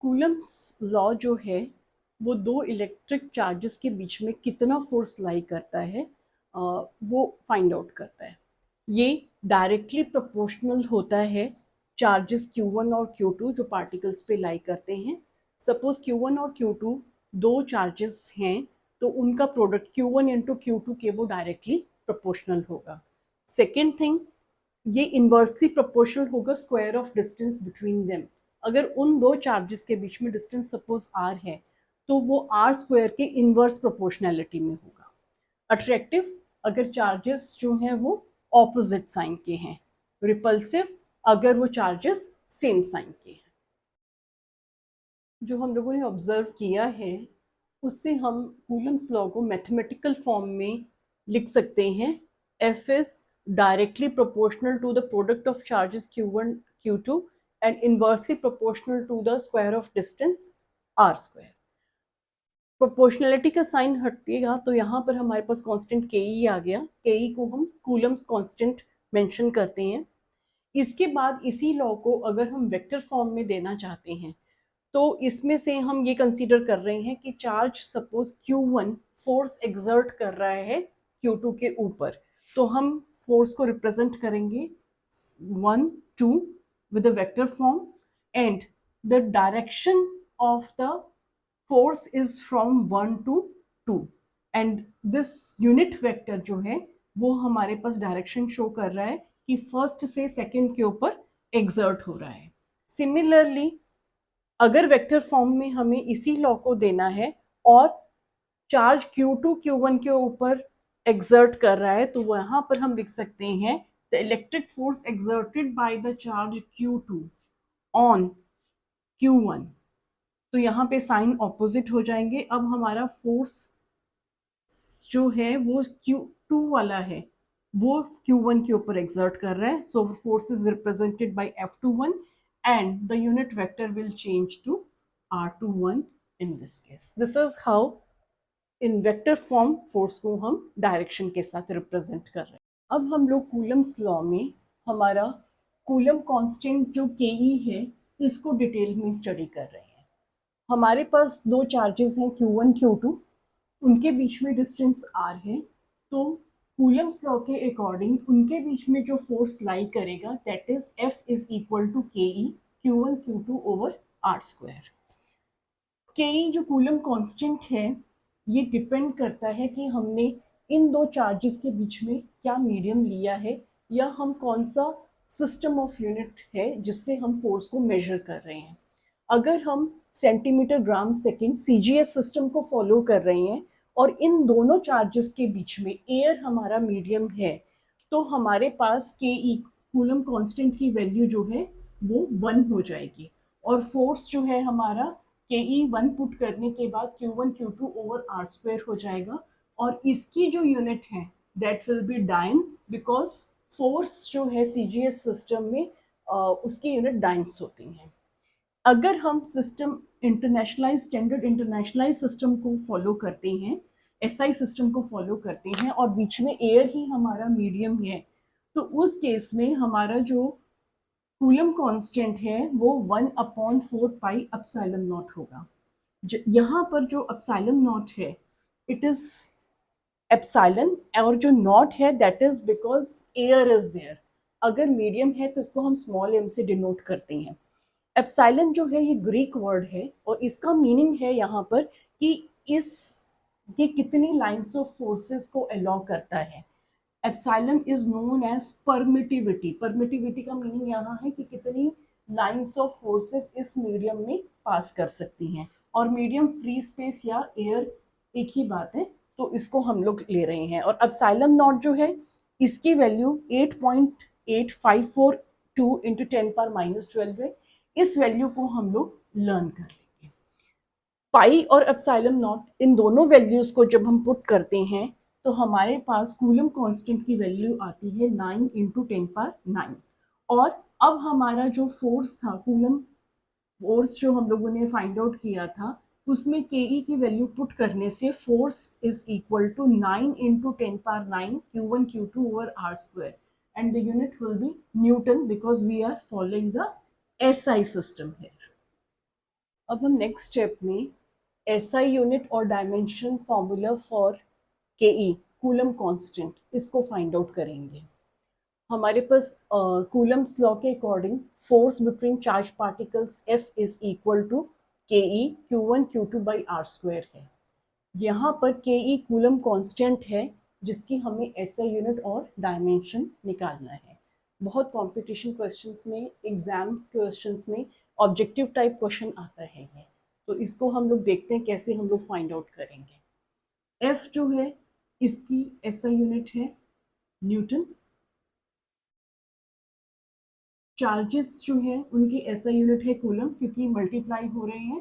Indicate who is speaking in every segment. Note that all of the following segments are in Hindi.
Speaker 1: कूलम्स लॉ जो है वो दो इलेक्ट्रिक चार्जेस के बीच में कितना फोर्स लाई करता है वो फाइंड आउट करता है। ये डायरेक्टली प्रोपोर्शनल होता है चार्जेस Q1 और Q2 जो पार्टिकल्स पे लाई करते हैं। सपोज Q1 और Q2 दो चार्जेस हैं तो उनका प्रोडक्ट Q1 इंटू Q2 के वो डायरेक्टली प्रोपोर्शनल होगा। सेकेंड थिंग, ये इन्वर्सली प्रोपोर्शनल होगा square of distance between them. अगर उन दो चार्जेस के बीच में डिस्टेंस सपोज r है तो वो r स्क्वायर के इनवर्स प्रोपोर्शनैलिटी में होगा। अट्रैक्टिव अगर चार्जेस जो हैं वो ऑपोजिट साइन के हैं। रिपल्सिव अगर वो चार्जेस सेम साइन के हैं। जो हम लोगों ने ऑब्जर्व किया है उससे हम कूलम्स लॉ को मैथमेटिकल फॉर्म में लिख सकते हैं। F is directly proportional to the product of charges Q1 Q2 and inversely proportional to the square of distance r square। Proportionality का साइन हटेगा तो यहाँ पर हमारे पास कांस्टेंट के ई आ गया। के ई को हम कूलम्स कांस्टेंट मेंशन करते हैं। इसके बाद इसी लॉ को अगर हम वेक्टर फॉर्म में देना चाहते हैं तो इसमें से हम ये कंसीडर कर रहे हैं कि charge suppose Q1 force exert कर रहा है Q2 के ऊपर, तो हम फोर्स को रिप्रेजेंट करेंगे 1 2 with a vector form and the direction of the force is from 1 to 2 and this unit vector जो है वो हमारे पास डायरेक्शन शो कर रहा है कि फर्स्ट से सेकंड के ऊपर एक्सर्ट हो रहा है। सिमिलरली अगर वेक्टर फॉर्म में हमें इसी लॉ को देना है और चार्ज Q2 Q1 के ऊपर एक्सर्ट कर रहा है तो वहां पर हम लिख सकते हैं the electric force exerted by the charge Q2 on Q1। तो यहाँ पे साइन ऑपोजिट हो जाएंगे। अब हमारा फोर्स जो है वो Q2 वाला है वो Q1 के ऊपर एक्सर्ट कर रहा है। So force is represented by F21 and the unit vector will change to R21 in this case. This is how in vector form force को हम डायरेक्शन के साथ रिप्रेजेंट कर रहे हैं। अब हम लोग कूलम्स लॉ में हमारा कूलम कांस्टेंट जो के है इसको डिटेल में स्टडी कर रहे हैं। हमारे पास दो चार्जेस हैं Q1 Q2, उनके बीच में डिस्टेंस r है तो कूलम्स लॉ के अकॉर्डिंग उनके बीच में जो फोर्स लाई करेगा that is F is equal to के ई Q1 Q2 over r square. के ई जो कूलम कांस्टेंट है ये डिपेंड करता है कि हमने इन दो चार्जेस के बीच में क्या मीडियम लिया है या हम कौन सा सिस्टम ऑफ यूनिट है जिससे हम फोर्स को मेजर कर रहे हैं। अगर हम centimetre gram second CGS system को फॉलो कर रहे हैं और इन दोनों चार्जेस के बीच में एयर हमारा मीडियम है तो हमारे पास के ई कूलम कांस्टेंट की वैल्यू जो है वो 1 हो जाएगी और फोर्स जो है हमारा के ई 1 पुट करने के बाद Q1 Q2 over r square हो जाएगा और इसकी जो यूनिट है that will be dyne because force जो है सीजीएस सिस्टम में उसकी यूनिट डाइन्स होती हैं। अगर हम system internationalise standard internationalise system को फॉलो करते हैं, एसआई सिस्टम को फॉलो करते हैं और बीच में एयर ही हमारा मीडियम है तो उस केस में हमारा जो कूलम कांस्टेंट है वो 1/4 पाई एप्सिलॉन नॉट होगा। यहाँ पर जो एप्सिलॉन नॉट है इट इज एप्सिलॉन और जो नॉट है that is because air is there. अगर मीडियम है तो इसको हम स्मॉल m से डिनोट करते हैं। एप्सिलॉन जो है ये ग्रीक वर्ड है और इसका मीनिंग है यहाँ पर कि ये कितनी लाइंस ऑफ फोर्सेस को अलाउ करता है। Epsilon is known as permittivity. Permittivity का मीनिंग यहाँ है कि कितनी लाइंस ऑफ फोर्सेस इस मीडियम में पास कर सकती हैं और मीडियम फ्री स्पेस या एयर एक ही बात है तो इसको हम लोग ले रहे हैं। और एप्सिलॉन नॉट जो है इसकी वैल्यू 8.8542 इंटू 10⁻⁻12 है। इस वैल्यू को हम लोग लर्न कर लेंगे। पाई और एप्सिलॉन नॉट इन दोनों वैल्यूज को जब हम पुट करते हैं तो हमारे पास कूलम कांस्टेंट की वैल्यू आती है 9 इंटू 10⁻9। और अब हमारा जो फोर्स था कूलम फोर्स जो हम लोगों ने फाइंड आउट किया था उसमें के ई की वैल्यू पुट करने से force is equal to 9 into 10⁻9 Q1 Q2 over r square and the unit will be newton because we are following the SI system here. अब हम नेक्स्ट स्टेप में एसआई यूनिट और dimension formula for K coulomb constant इसको फाइंड आउट करेंगे। हमारे पास कूलम्स लॉ के according force between charge particles F is equal to के ई Q1 Q2 by are square है। यहाँ पर के ई कूलम कांस्टेंट है जिसकी हमें एसआई यूनिट और डायमेंशन निकालना है। बहुत कॉम्पिटिशन क्वेश्चंस में, एग्जाम्स क्वेश्चंस में ऑब्जेक्टिव टाइप क्वेश्चन आता है ये, तो इसको हम लोग देखते हैं कैसे हम लोग फाइंड आउट करेंगे। एफ जो है इसकी एसआई यूनिट है न्यूटन, चार्जेस जो है उनकी एसआई यूनिट है कूलम, क्योंकि मल्टीप्लाई हो रहे हैं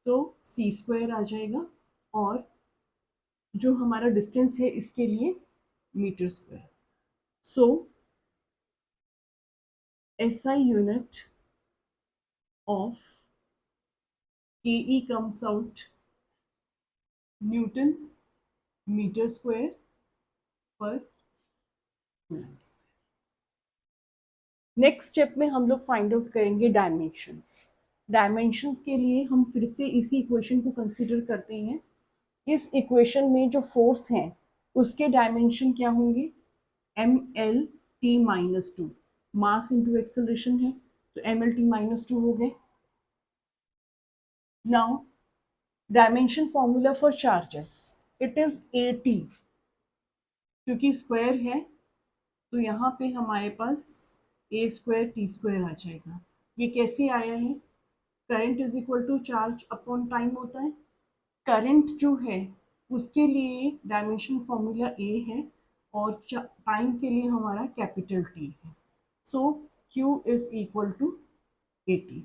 Speaker 1: तो सी स्क्वायर आ जाएगा, और जो हमारा डिस्टेंस है इसके लिए metre square. So SI unit of KE comes out Newton meter square per coulomb square। Next step में हम लोग फाइंड आउट करेंगे डायमेंशंस। डायमेंशंस के लिए हम फिर से इसी इक्वेशन को कंसीडर करते हैं। इस इक्वेशन में जो फोर्स हैं उसके डायमेंशन क्या होंगे, mlt-2, मास इंटू एक्सेलरेशन है तो mlt-2 हो गए। Now dimension formula for charges, it is AT, क्योंकि स्क्वायर है तो यहाँ पे हमारे पास a स्क्वायर टी स्क्वायर आ जाएगा। ये कैसे आया है, current is equal to charge upon time होता है। करंट जो है उसके लिए डायमेंशन फॉर्मूला A है और टाइम के लिए हमारा कैपिटल T है। So Q is equal to AT।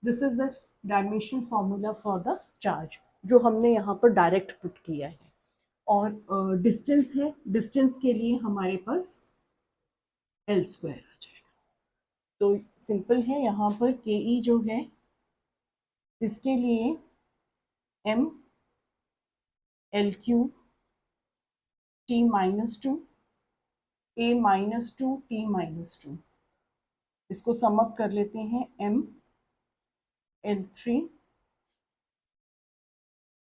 Speaker 1: This is the dimension formula for the charge जो हमने यहाँ पर डायरेक्ट पुट किया है। और डिस्टेंस है, डिस्टेंस के लिए हमारे पास L स्क्वायर आ जाएगा। तो सिंपल है, यहाँ पर KE जो है इसके लिए M L3 T-2 A-2 T-2, इसको सम अप कर लेते हैं, M L3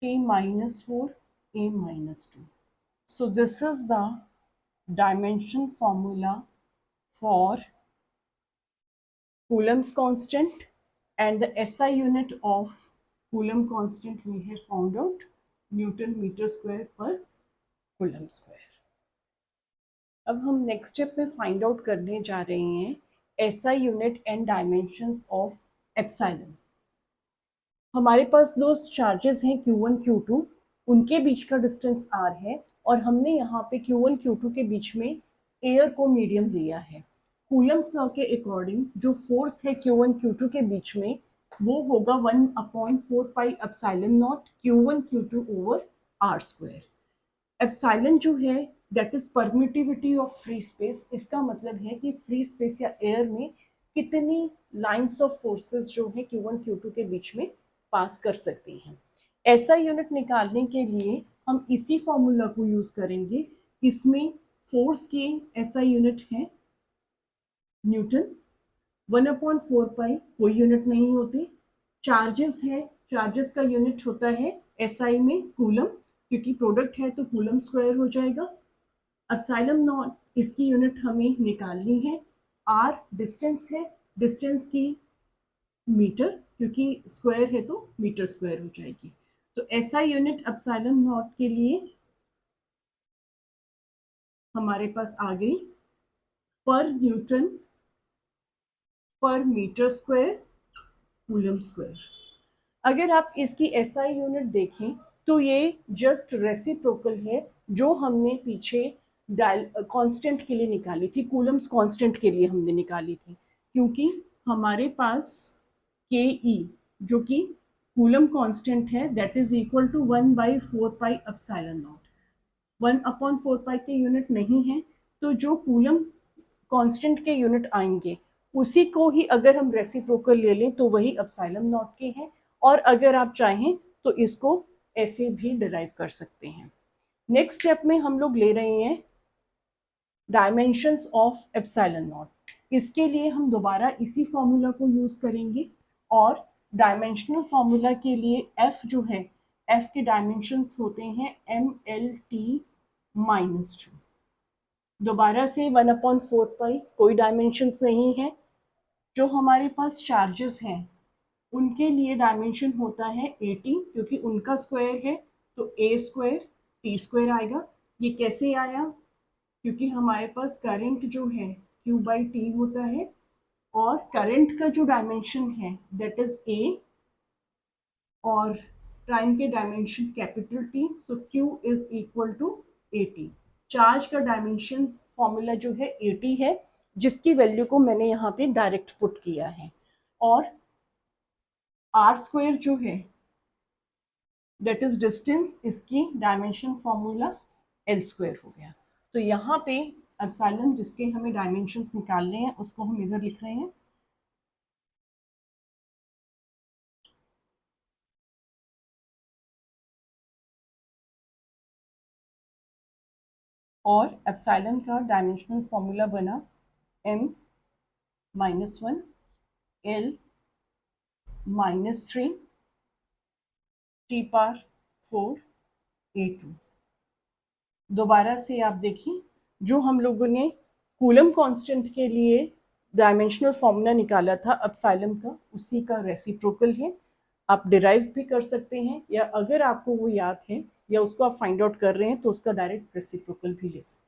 Speaker 1: T-4 A-2। So this is the dimension formula for Coulomb's constant, and the SI unit of Coulomb constant we have found out Newton meter square per Coulomb square। अब हम नेक्स्ट स्टेप में फाइंड आउट करने जा रहे हैं SI unit and dimensions of epsilon. हमारे पास दो चार्जेस हैं Q1 Q2, उनके बीच का डिस्टेंस R है और हमने यहाँ पे Q1 Q2 के बीच में एयर को मीडियम लिया है। कूलम्स लॉ के अकॉर्डिंग जो फोर्स है Q1 Q2 के बीच में वो होगा 1/4 pi epsilon not Q1 Q2 over R square. Epsilon जो है that is permittivity of free space. इसका मतलब है कि फ्री स्पेस या एयर में कितनी लाइंस ऑफ फोर्सेस जो है Q1 Q2 के बीच में पास कर सकती हैं। SI यूनिट निकालने के लिए हम इसी फॉर्मूला को यूज करेंगे। इसमें फोर्स की SI यूनिट है न्यूटन, 1/4 पाई कोई यूनिट नहीं होती। चार्जेस है, चार्जेस का यूनिट होता है SI में कूलम, क्योंकि प्रोडक्ट है तो कूलम स्क्वायर हो जाएगा। एप्सिलॉन नॉट इसकी यूनिट हमें निकालनी है। R डिस्टेंस है, डिस्टेंस की मीटर, क्योंकि स्क्वायर है तो मीटर स्क्वायर हो जाएगी। तो SI यूनिट एप्सिलॉन नॉट के लिए हमारे पास आ गई पर न्यूटन पर मीटर स्क्वायर कूलम स्क्वायर। अगर आप इसकी SI यूनिट देखें तो ये जस्ट रेसिप्रोकल है जो हमने पीछे कांस्टेंट के लिए निकाली थी, कूलम्स कांस्टेंट के लिए हमने निकाली थी, क्योंकि हमारे पास KE जो कि कूलम कांस्टेंट है that is equal to 1/4 pi epsilon naught. 1/4 pi के यूनिट नहीं है तो जो कूलम कांस्टेंट के यूनिट आएंगे उसी को ही अगर हम रेसिप्रोकल ले लें तो वही एप्सिलॉन नॉट के हैं, और अगर आप चाहें तो इसको ऐसे भी डिराइव कर सकते हैं। नेक्स्ट स्टेप में हम लोग ले रहे हैं डायमेंशंस ऑफ एप्सिलॉन नॉट। इसके लिए हम दोबारा इसी फॉर्मूला को यूज करेंगे और डायमेंशनल फॉर्मूला के लिए एफ जो है, एफ के डायमेंशंस होते हैं MLT-2। दोबारा से 1/4 कोई डायमेंशंस नहीं है। जो हमारे पास चार्जेस हैं उनके लिए डायमेंशन होता है AT, क्योंकि उनका स्क्वायर है तो A² T² आएगा। ये कैसे आया? क्योंकि हमारे पास करंट जो है Q/T होता है, और करंट का जो डायमेंशन है दैट इज A, और टाइम के dimension capital T, so Q is equal to AT। Charge का डायमेंशन फॉर्मूला जो है AT है, जिसकी वैल्यू को मैंने यहाँ पे डायरेक्ट पुट किया है, और R² जो है दैट इज डिस्टेंस, इसकी डायमेंशन फॉर्मूला L² हो गया। तो यहाँ पे एप्सिलॉन जिसके हमें डायमेंशंस निकालने हैं उसको हम इधर लिख रहे हैं, और एप्सिलॉन का डायमेंशनल फॉर्मूला बना M-1 L-3 T⁴ A2। दोबारा से आप देखिए, जो हम लोगों ने कूलम कांस्टेंट के लिए डायमेंशनल फॉर्मूला निकाला था एप्सिलॉन का, उसी का रेसिप्रोकल है। आप डिराइव भी कर सकते हैं, या अगर आपको वो याद है या उसको आप फाइंड आउट कर रहे हैं तो उसका डायरेक्ट रेसिप्रोकल भी ले सकते हैं।